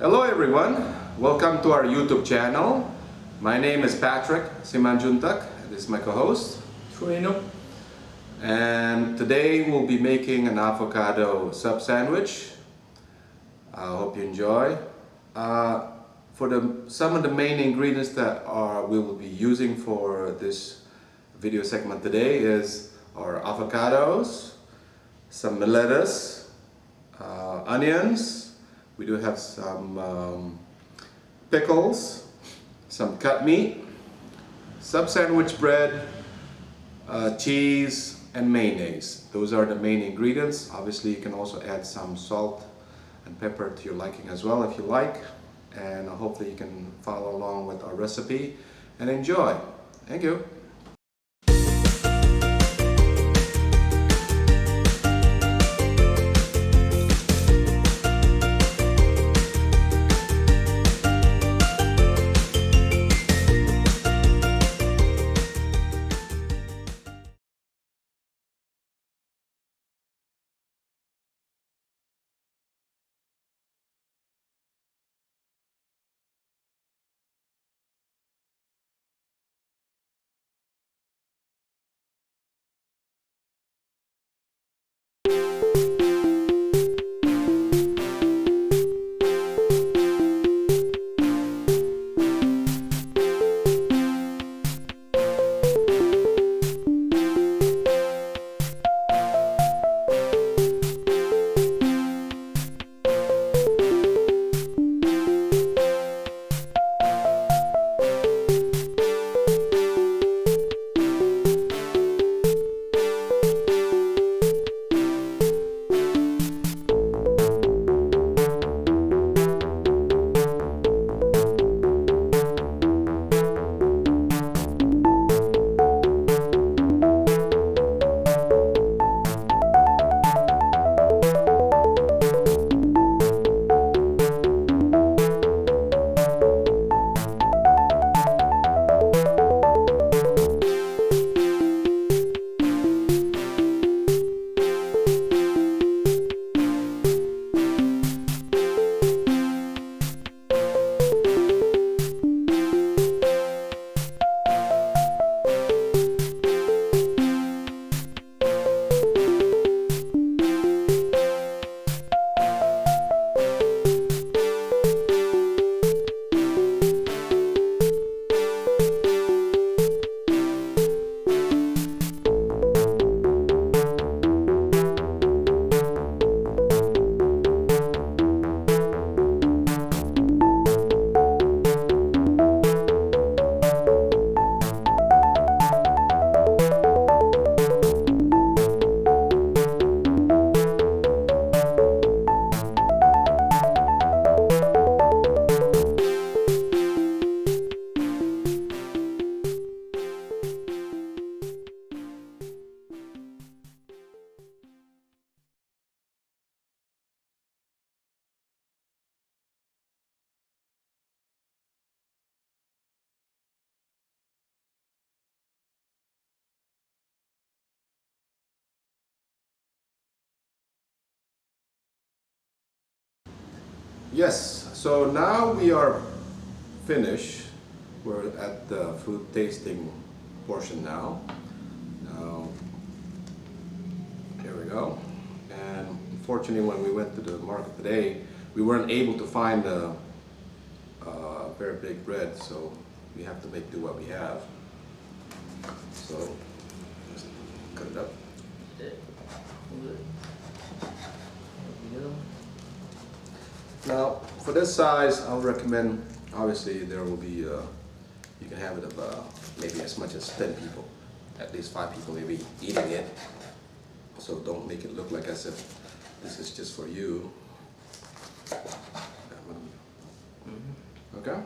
Hello everyone, welcome to our YouTube channel. My name is Patrick Juntak. This is my co-host Trueno. and today we'll be making an avocado sub sandwich. I hope you enjoy. Some of the main ingredients that we will be using for this video segment today is our avocados, some lettuce, onions. We do have some pickles, some cut meat, sub sandwich bread, cheese, and mayonnaise. Those are the main ingredients. Obviously, you can also add some salt and pepper to your liking as well if you like. And hopefully you can follow along with our recipe and enjoy. Thank you. Yes, so now we are finished. We're at the food tasting portion now. Here we go. And unfortunately, when we went to the market today, we weren't able to find a very big bread, so we have to make do what we have. So, just cut it up. Now, for this size, I'll recommend, obviously there will be, you can have it of maybe as much as 10 people, at least 5 people maybe eating it. So don't make it look like as if this is just for you. Okay,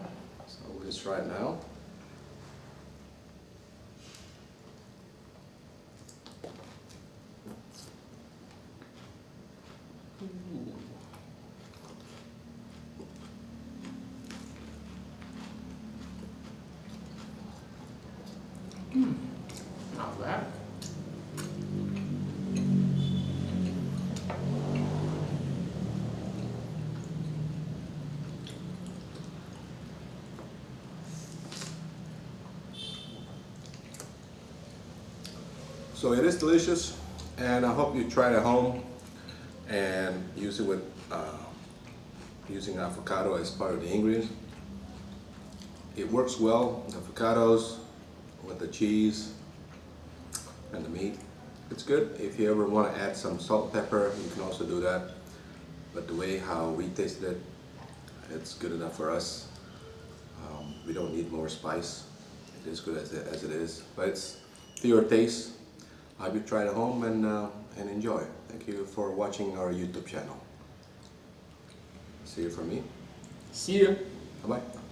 so we'll just try it now. Not bad. So it is delicious, and I hope you try it at home and use it with using avocado as part of the ingredients. It works well, the avocados with the cheese and the meat. It's good. If you ever want to add some salt and pepper, you can also do that. But the way how we tasted it, it's good enough for us. We don't need more spice. It is good as it is. But it's to your taste. I hope you try it at home and enjoy. Thank you for watching our YouTube channel. See you from me. See you. Bye-bye.